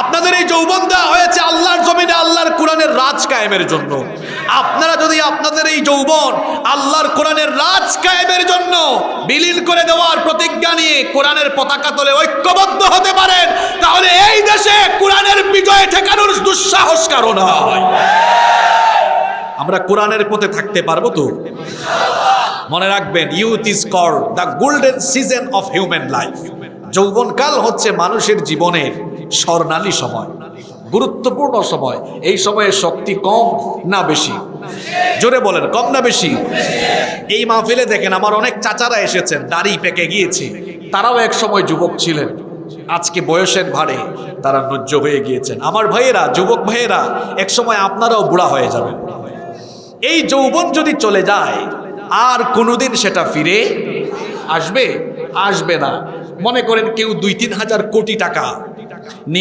আপনাদের এই যৌবন দেওয়া হয়েছে আল্লাহর জমিনে আল্লাহর কোরআনের রাজ কায়েমের জন্য। আপনারা যদি আপনাদের এই যৌবন আল্লাহর কোরআনের রাজ কায়েমের জন্য বিলীন করে দেওয়ার প্রতিজ্ঞা নিয়ে কোরআনের পতাকা তলে ঐক্যবদ্ধ হতে পারেন, তাহলে এই দেশে কোরআনের বিজয় ঠেকানোর দুঃসাহস কারো নয়। আমরা কোরআনের পথে থাকতে পারবো তো? মনে রাখবেন, youth is called the golden season of human life. যৌবনকাল হচ্ছে মানুষের জীবনের স্বর্ণালী সময়, গুরুত্বপূর্ণ সময়। এই সময়ে শক্তি কম না বেশি? জোরে বলেন, কম না বেশি? এই মাহফিলে দেখেন আমার অনেক চাচারা এসেছেন, দাড়ি পেকে গিয়েছে। তারাও এক সময় যুবক ছিলেন, আজকে বয়সের ভারে তারা নজ্জ হয়ে গিয়েছেন। আমার ভাইয়েরা, যুবক ভাইয়েরা, এক সময় আপনারাও বুড়া হয়ে যাবেন। এই যৌবন যদি চলে যায় আর কোনোদিন সেটা ফিরে আসবে? আসবে না। মনে করেন কেউ 2-3 হাজার কোটি টাকা নিয়ে